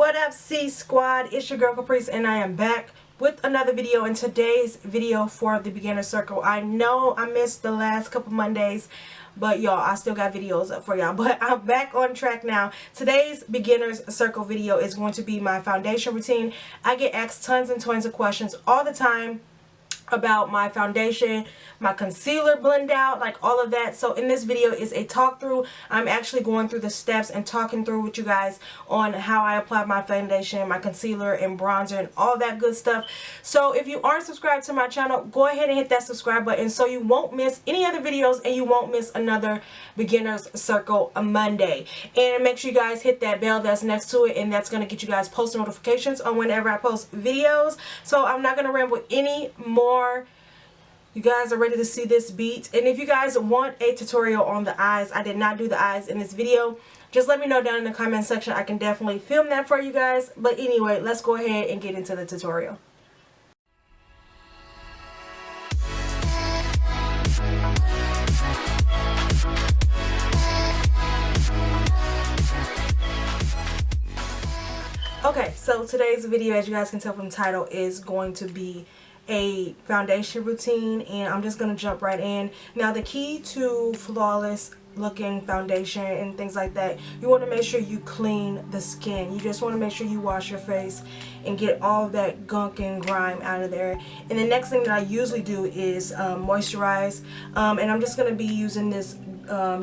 What up, C Squad? It's your girl Caprice, and I am back with another video. In today's video for the beginner circle, I know I missed the last couple Mondays, but y'all, I still got videos up for y'all. But I'm back on track now. Today's beginner's circle video is going to be my foundation routine. I get asked tons and tons of questions all the time about my foundation, my concealer blend out, like all of that. So in this video is a talk through. I'm actually going through the steps and talking through with you guys on how I apply my foundation, my concealer and bronzer and all that good stuff. So if you aren't subscribed to my channel, go ahead and hit that subscribe button so you won't miss any other videos and you won't miss another beginner's circle a Monday. And make sure you guys hit that bell that's next to it, and that's going to get you guys post notifications on whenever I post videos. So I'm not going to ramble any more. You guys are ready to see this beat. And if you guys want a tutorial on the eyes, I did not do the eyes in this video. Just let me know down in the comment section. I can definitely film that for you guys. But anyway, let's go ahead and get into the tutorial. Okay, so today's video, as you guys can tell from the title, is going to be a foundation routine, and I'm just going to jump right in. Now, the key to flawless looking foundation and things like that, you want to make sure you clean the skin. You just want to make sure you wash your face and get all of that gunk and grime out of there. And the next thing that I usually do is moisturize, and I'm just going to be using this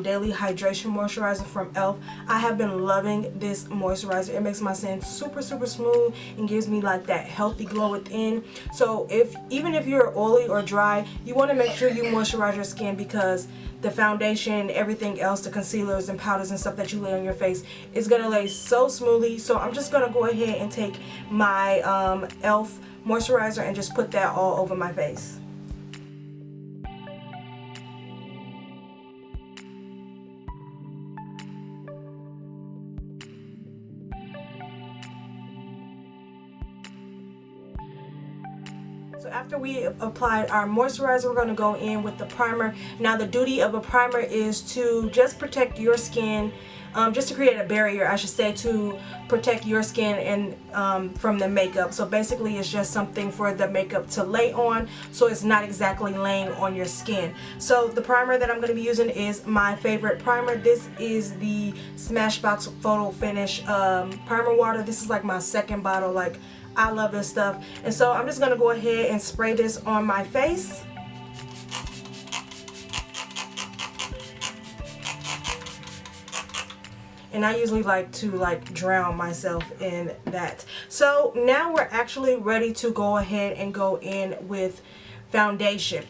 daily hydration moisturizer from e.l.f. I have been loving this moisturizer. It makes my skin super smooth and gives me like that healthy glow within. So even if you're oily or dry, you want to make sure you moisturize your skin, because the foundation, everything else, the concealers and powders and stuff that you lay on your face is going to lay so smoothly. So I'm just going to go ahead and take my e.l.f. moisturizer and just put that all over my face. So after we applied our moisturizer, we're going to go in with the primer. Now, the duty of a primer is to just protect your skin, just to create a barrier, I should say, to protect your skin and from the makeup. So basically it's just something for the makeup to lay on, so it's not exactly laying on your skin. So the primer that I'm going to be using is my favorite primer. This is the Smashbox Photo Finish primer water. This is like my second bottle. Like, I love this stuff. And so I'm just going to go ahead and spray this on my face. And I usually like to drown myself in that. So now we're actually ready to go ahead and go in with foundation.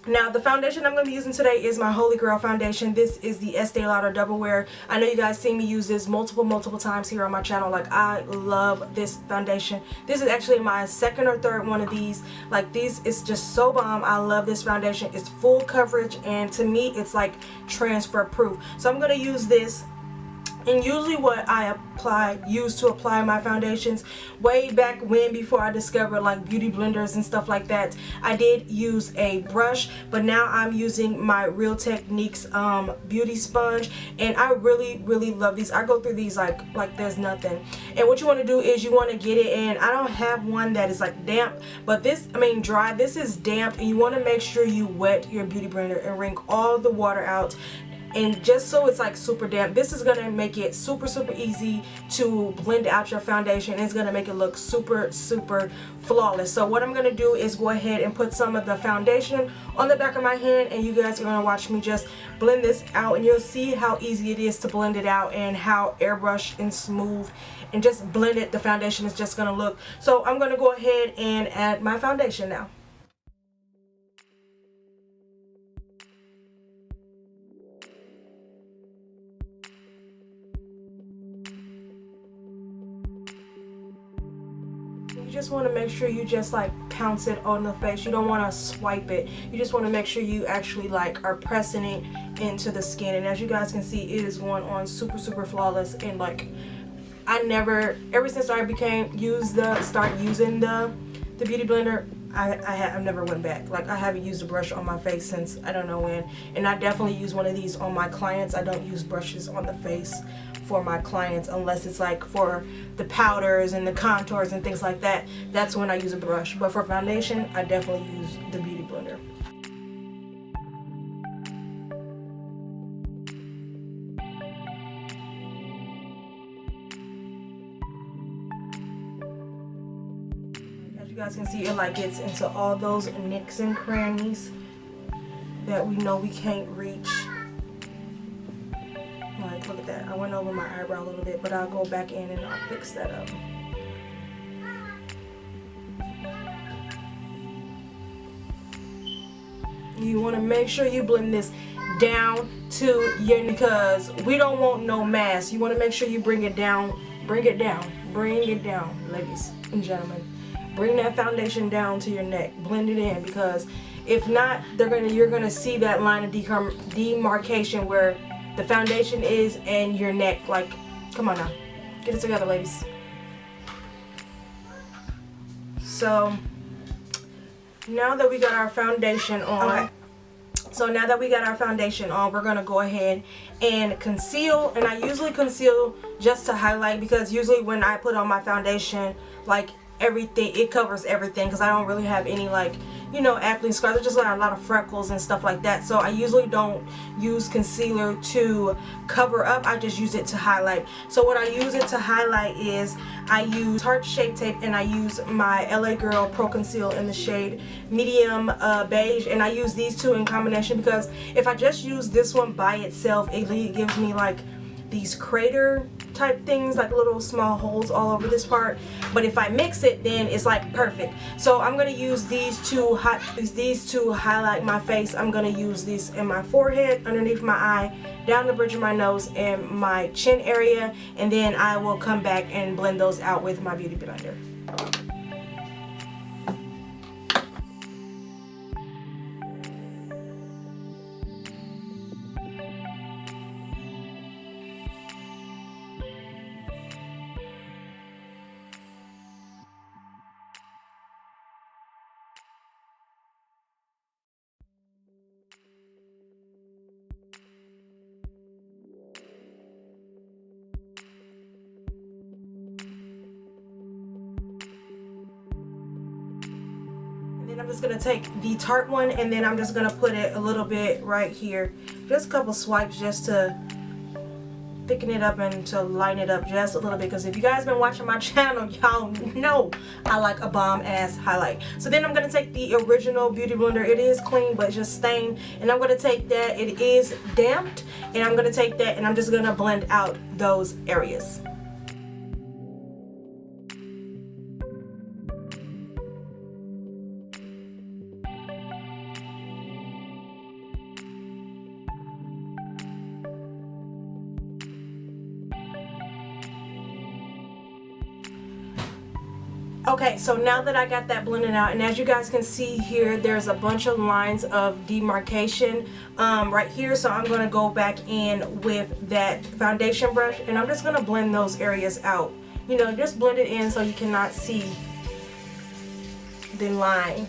Now, the foundation I'm going to be using today is my Holy Grail foundation. This is the Estée Lauder Double Wear. I know you guys seen me use this multiple times here on my channel. Like, I love this foundation. This is actually my second or third one of these. Like, these is just so bomb. I love this foundation. It's full coverage, and to me it's like transfer proof. So I'm going to use this. And usually what I use to apply my foundations, way back when, before I discovered like beauty blenders and stuff like that, I did use a brush, but now I'm using my Real Techniques beauty sponge, and I really love these. I go through these like there's nothing. And what you want to do is you want to get it in. I don't have one that is like damp, but this, I mean dry, this is damp, and you want to make sure you wet your beauty blender and wring all the water out. And just so it's like super damp, this is going to make it super easy to blend out your foundation. It's going to make it look super flawless. So what I'm going to do is go ahead and put some of the foundation on the back of my hand, and you guys are going to watch me just blend this out, and you'll see how easy it is to blend it out and how airbrush and smooth and just blend it the foundation is just going to look. So I'm going to go ahead and add my foundation now. You just want to make sure you just like pounce it on the face. You don't want to swipe it. You just want to make sure you actually like are pressing it into the skin. And as you guys can see, it is going on super flawless. And like, I never, ever since I start using the beauty blender, I've never went back. Like, I haven't used a brush on my face since I don't know when. And I definitely use one of these on my clients. I don't use brushes on the face for my clients unless it's like for the powders and the contours and things like that. That's when I use a brush. But for foundation, I definitely use the Beauty Blender. As you guys can see, it like gets into all those nicks and crannies that we know we can't reach. Like, look at that. I went over my eyebrow a little bit, but I'll go back in and I'll fix that up. You want to make sure you blend this down to your, because we don't want no mass. You want to make sure you bring it down, bring it down, ladies and gentlemen. Bring that foundation down to your neck. Blend it in, because if not, you're gonna see that line of demarcation where the foundation is and your neck. Like, come on now, get it together, ladies. So now that we got our foundation on, we're gonna go ahead and conceal. And I usually conceal just to highlight, because usually when I put on my foundation, like, everything, it covers everything, because I don't really have any, like, you know, acne scars. There's just like a lot of freckles and stuff like that. So I usually don't use concealer to cover up. I just use it to highlight. So what I use it to highlight is I use Tarte Shape Tape, and I use my LA Girl Pro Conceal in the shade Medium Beige. And I use these two in combination, because if I just use this one by itself, it gives me like these crater type things, like little small holes all over this part. But if I mix it, then it's like perfect. So I'm gonna use these to highlight my face. I'm gonna use these in my forehead, underneath my eye, down the bridge of my nose, and my chin area, and then I will come back and blend those out with my Beauty Blender. Then I'm just going to take the Tarte one, and then I'm just going to put it a little bit right here. Just a couple swipes just to thicken it up and to line it up just a little bit, because if you guys been watching my channel, y'all know I like a bomb ass highlight. So then I'm going to take the original Beauty Blender. It is clean but just stained, and I'm going to take that. It is damped, and I'm going to take that and I'm just going to blend out those areas. Okay, so now that I got that blended out, and as you guys can see here, there's a bunch of lines of demarcation right here. So I'm going to go back in with that foundation brush, and I'm just going to blend those areas out. You know, just blend it in so you cannot see the line.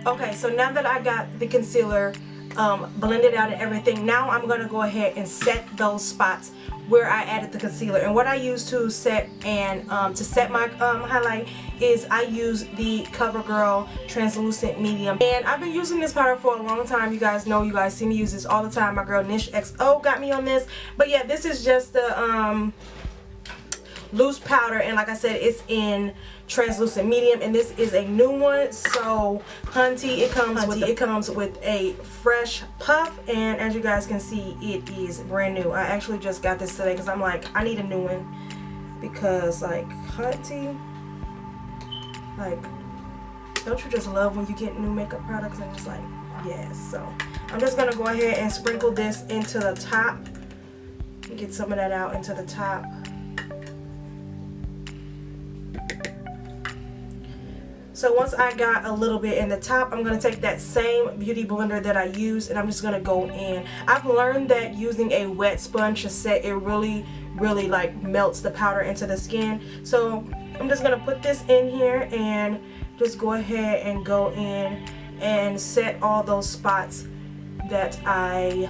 Okay, so now that I got the concealer blended out and everything, now I'm going to go ahead and set those spots where I added the concealer. And what I use to set my highlight is I use the CoverGirl Translucent Medium. And I've been using this powder for a long time. You guys know, you guys see me use this all the time. My girl Nyx XO got me on this. But yeah, this is just the loose powder, and like I said, it's in translucent medium, and this is a new one. So hunty, it comes with a fresh puff, and as you guys can see, it is brand new. I actually just got this today because I'm like, I need a new one, because like hunty, like, don't you just love when you get new makeup products and it's like, yes. So I'm just gonna go ahead and sprinkle this into the top, get some of that out into the top. So once I got a little bit in the top, I'm going to take that same beauty blender that I used, and I'm just going to go in. I've learned that using a wet sponge to set, it really like melts the powder into the skin. So I'm just going to put this in here and just go ahead and go in and set all those spots that I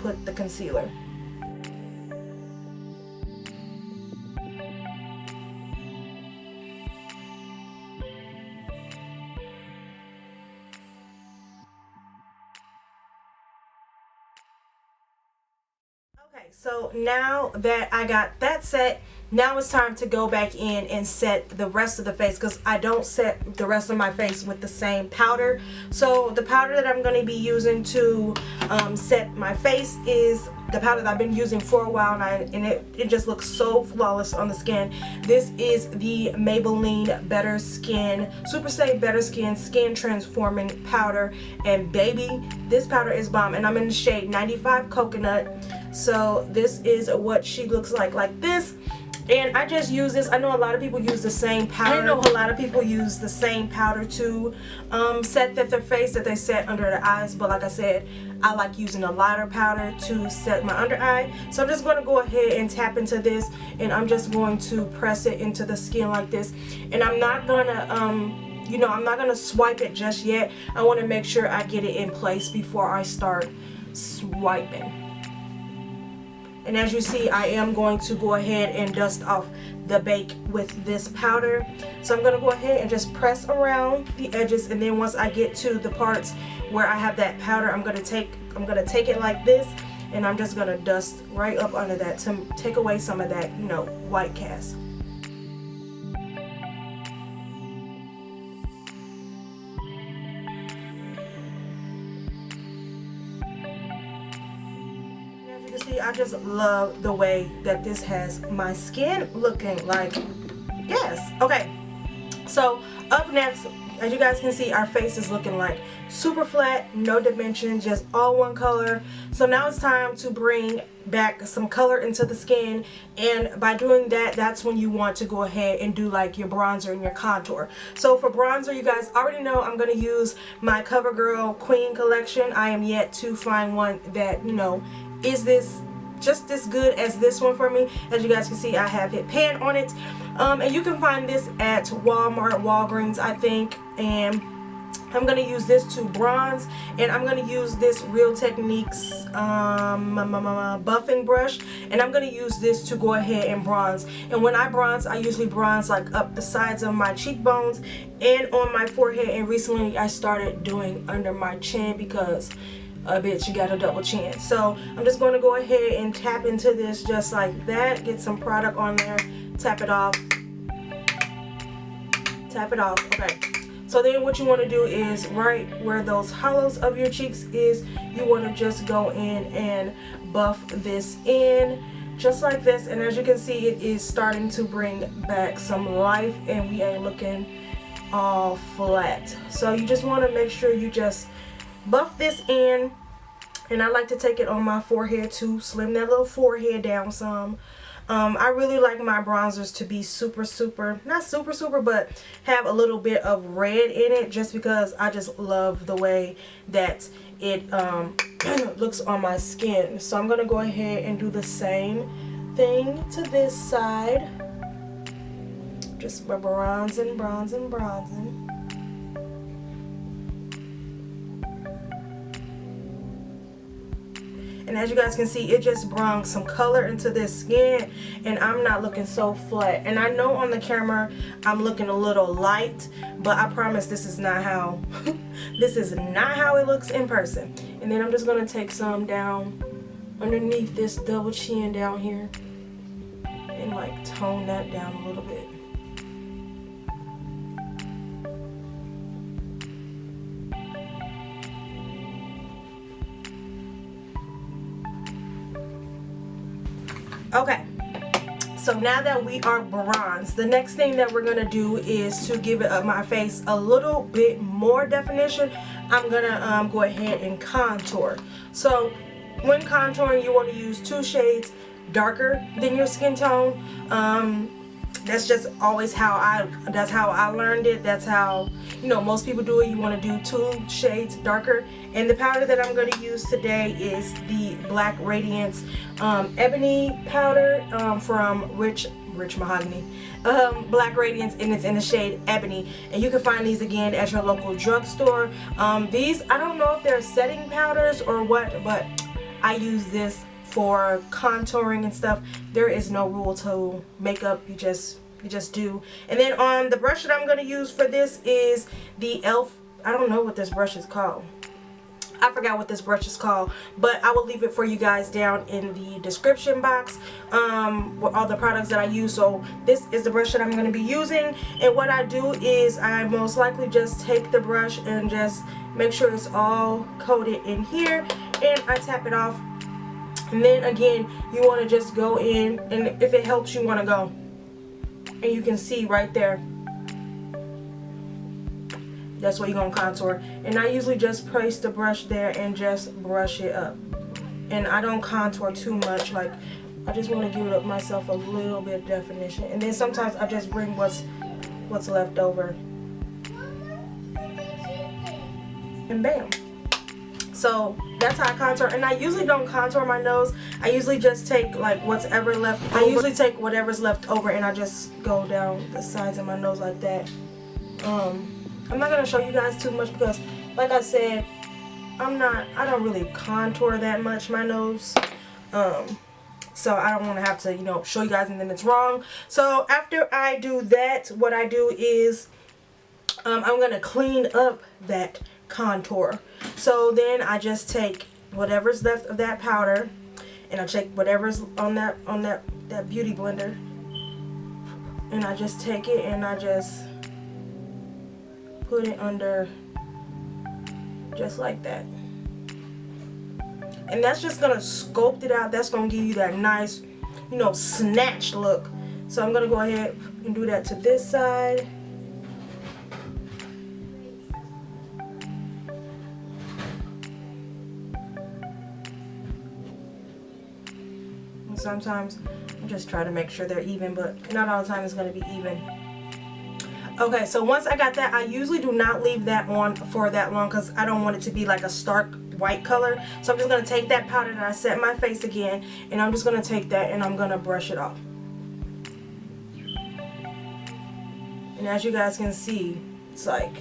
put the concealer. Okay, so now that I got that set, now it's time to go back in and set the rest of the face, because I don't set the rest of my face with the same powder. So the powder that I'm going to be using to set my face is the powder that I've been using for a while now, and it just looks so flawless on the skin. This is the Maybelline Better Skin Super Stay Better Skin Skin Transforming Powder, and baby, this powder is bomb, and I'm in the shade 95 Coconut. So this is what she looks like this. And I just use this. I know a lot of people use the same powder. I know a lot of people use the same powder to set their face that they set under their eyes. But like I said, I like using a lighter powder to set my under eye. So I'm just going to go ahead and tap into this, and I'm just going to press it into the skin like this. And I'm not going to, you know, I'm not going to swipe it just yet. I want to make sure I get it in place before I start swiping. And as you see, I am going to go ahead and dust off the bake with this powder. So I'm going to go ahead and just press around the edges, and then once I get to the parts where I have that powder, I'm going to take it like this, and I'm just going to dust right up under that to take away some of that, you know, white cast. See, I just love the way that this has my skin looking like. Yes. Okay, so up next, as you guys can see, our face is looking like super flat, no dimension, just all one color. So now it's time to bring back some color into the skin, and by doing that, that's when you want to go ahead and do like your bronzer and your contour. So for bronzer, you guys already know I'm going to use my CoverGirl Queen collection. I am yet to find one that, you know, is this just as good as this one for me. As you guys can see, I have hit pan on it, and you can find this at Walmart, Walgreens, I think. And I'm going to use this to bronze, and I'm going to use this Real Techniques buffing brush, and I'm going to use this to go ahead and bronze. And when I bronze, I usually bronze like up the sides of my cheekbones and on my forehead, and recently I started doing under my chin because bitch, you got a double chin. So I'm just going to go ahead and tap into this just like that. Get some product on there, tap it off, tap it off. Okay, so then what you want to do is right where those hollows of your cheeks is, you want to just go in and buff this in just like this. And as you can see, it is starting to bring back some life, and we ain't looking all flat. So you just want to make sure you just buff this in, and I like to take it on my forehead to slim that little forehead down some. I really like my bronzers to be super, not super, but have a little bit of red in it, just because I just love the way that it looks on my skin. So I'm gonna go ahead and do the same thing to this side, just bronzing. And as you guys can see, it just brought some color into this skin, and I'm not looking so flat. And I know on the camera I'm looking a little light, but I promise this is not how this is not how it looks in person. And then I'm just gonna take some down underneath this double chin down here and like tone that down a little bit. Okay, so now that we are bronzed, the next thing that we're going to do is to give my face a little bit more definition. I'm going to go ahead and contour. So when contouring, you want to use 2 shades darker than your skin tone. that's just always that's how I learned it. That's how, you know, most people do it. You want to do 2 shades darker. And the powder that I'm going to use today is the Black Radiance Ebony powder from Rich Mahogany. Black Radiance, and it's in the shade Ebony, and you can find these again at your local drugstore. These, I don't know if they're setting powders or what, but I use this for contouring and stuff. There is no rule to makeup, you just do. And then on the brush that I'm going to use for this is the e.l.f. I don't know what this brush is called. I forgot what this brush is called, but I will leave it for you guys down in the description box with all the products that I use. So this is the brush that I'm going to be using, and what I do is I most likely just take the brush and just make sure it's all coated in here, and I tap it off. And then again, you want to just go in, and if it helps, you want to go, and you can see right there, that's where you're going to contour. And I usually just place the brush there and just brush it up, and I don't contour too much. Like, I just want to give it up myself a little bit of definition, and then sometimes I just bring what's left over, and bam. So that's how I contour. And I usually don't contour my nose. I usually just take like whatever's left over. I usually take whatever's left over and I just go down the sides of my nose like that. I'm not gonna show you guys too much because, like I said, I don't really contour that much my nose. So I don't want to have to, you know, show you guys and then it's wrong. So after I do that, what I do is I'm gonna clean up that contour. So then I just take whatever's left of that powder, and I take whatever's on that beauty blender, and I just take it and I just put it under just like that. And that's just gonna sculpt it out. That's gonna give you that nice, you know, snatched look. So I'm gonna go ahead and do that to this side. And sometimes I just try to make sure they're even, but not all the time it's gonna be even. Okay, so once I got that, I usually do not leave that on for that long because I don't want it to be like a stark white color. So I'm just going to take that powder that I set my face again, and I'm just going to take that and I'm going to brush it off. And as you guys can see, it's like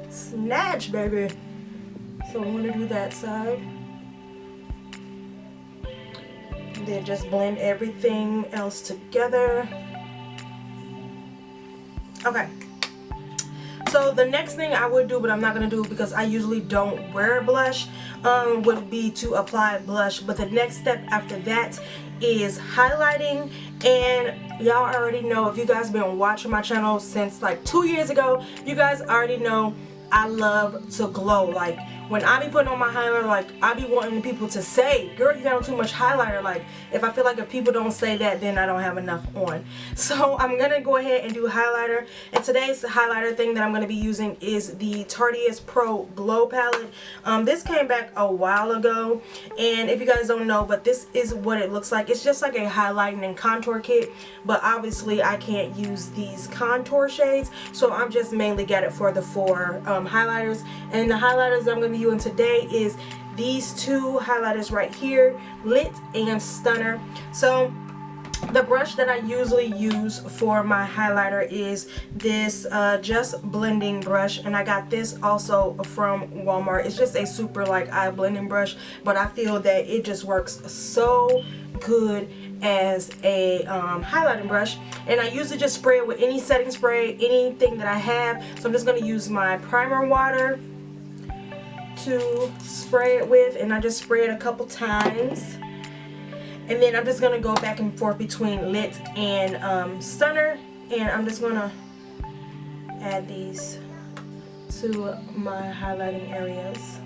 snatch, baby. So I'm going to do that side. And then just blend everything else together. Okay, so the next thing I would do, but I'm not going to do because I usually don't wear blush, would be to apply blush. But the next step after that is highlighting. And y'all already know, if you guys have been watching my channel since like 2 years ago, you guys already know I love to glow. Like, when I be putting on my highlighter, like, I be wanting people to say, girl, you got on too much highlighter. Like, if I feel like if people don't say that, then I don't have enough on. So I'm going to go ahead and do highlighter. And today's highlighter thing that I'm going to be using is the Tartiest Pro Glow Palette. This came back a while ago. And if you guys don't know, but this is what it looks like. It's just like a highlighting and contour kit. But obviously, I can't use these contour shades. So I'm just mainly got it for the 4 highlighters. And the highlighters that I'm going to be using today is these 2 highlighters right here, Lit and Stunner. So the brush that I usually use for my highlighter is this Just Blending brush, and I got this also from Walmart. It's just a super like eye blending brush, but I feel that it just works so good as a highlighting brush. And I usually just spray it with any setting spray, anything that I have. So I'm just going to use my primer water to spray it with, and I just spray it a couple times. And then I'm just going to go back and forth between Lit and Stunner, and I'm just going to add these to my highlighting areas.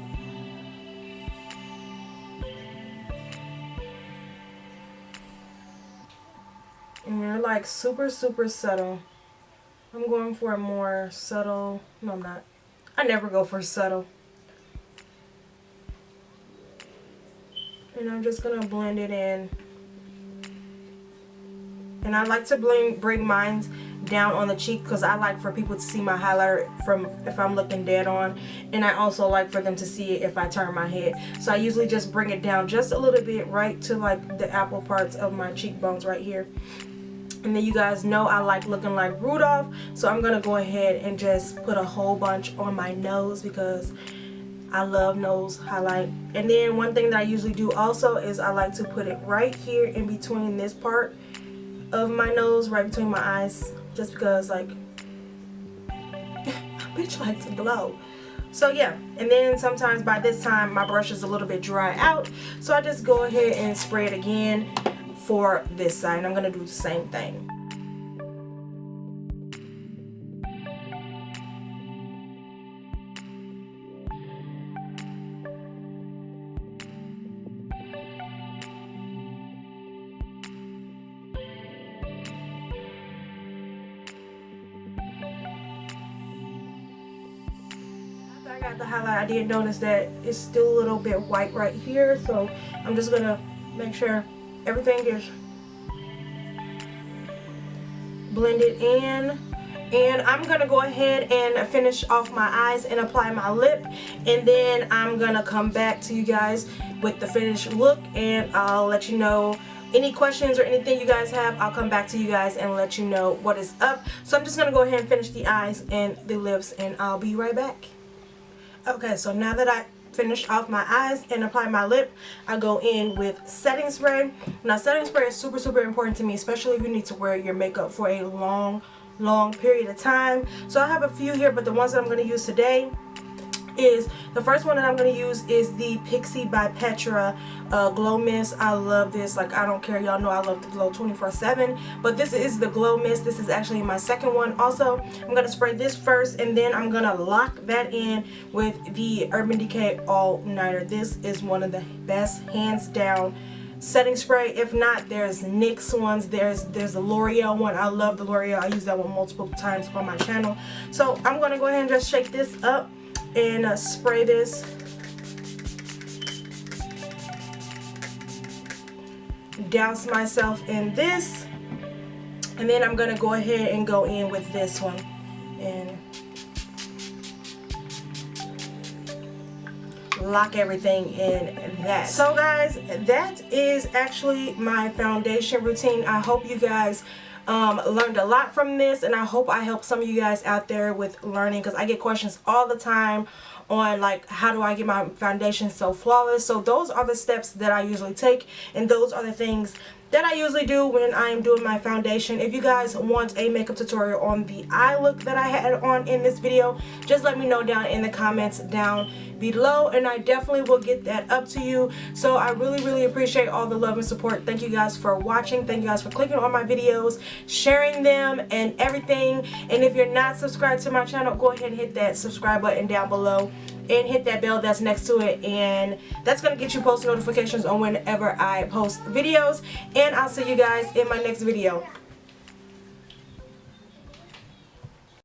And they're like super subtle. I'm going for a more subtle. No, I'm not. I never go for subtle. And I'm just gonna blend it in And I like to bring mine down on the cheek because I like for people to see my highlighter from if I'm looking dead on, and I also like for them to see it if I turn my head. So I usually just bring it down just a little bit right to like the apple parts of my cheekbones right here. And then you guys know I like looking like Rudolph, so I'm gonna go ahead and just put a whole bunch on my nose because I love nose highlight. And then one thing that I usually do also is I like to put it right here in between this part of my nose, right between my eyes, just because like bitch likes to glow. So yeah, and then sometimes by this time my brush is a little bit dry out, so I just go ahead and spray it again for this side, and I'm gonna do the same thing. I got the highlight, I did notice that it's still a little bit white right here, so I'm just gonna make sure everything is blended in. And I'm gonna go ahead and finish off my eyes and apply my lip, and then I'm gonna come back to you guys with the finished look, and I'll let you know any questions or anything you guys have. I'll come back to you guys and let you know what is up. So I'm just gonna go ahead and finish the eyes and the lips, and I'll be right back. Okay, so now that I finished off my eyes and apply my lip, I go in with setting spray. Now setting spray is super important to me, especially if you need to wear your makeup for a long period of time. So I have a few here, but the ones that I'm going to use today is, the first one that I'm going to use is the Pixie by Petra Glow Mist. I love this. Like, I don't care, y'all know I love to glow 24/7, but this is the Glow Mist. This is actually my second one. Also, I'm going to spray this first, and then I'm going to lock that in with the Urban Decay All Nighter. This is one of the best, hands down, setting spray. If not, there's NYX ones, there's the L'Oreal one. I love the L'Oreal. I use that one multiple times on my channel. So I'm going to go ahead and just shake this up and spray this. Douse myself in this, and then I'm gonna go ahead and go in with this one and lock everything in that. So guys, that is actually my foundation routine. I hope you guys learned a lot from this, and I hope I helped some of you guys out there with learning, because I get questions all the time on like, how do I get my foundation so flawless? So those are the steps that I usually take, and those are the things that I usually do when I'm doing my foundation. If you guys want a makeup tutorial on the eye look that I had on in this video, just let me know down in the comments down below, and I definitely will get that up to you. So I really appreciate all the love and support. Thank you guys for watching. Thank you guys for clicking on my videos, sharing them and everything. And if you're not subscribed to my channel, go ahead and hit that subscribe button down below and hit that bell that's next to it, and that's gonna get you post notifications on whenever I post videos. And I'll see you guys in my next video.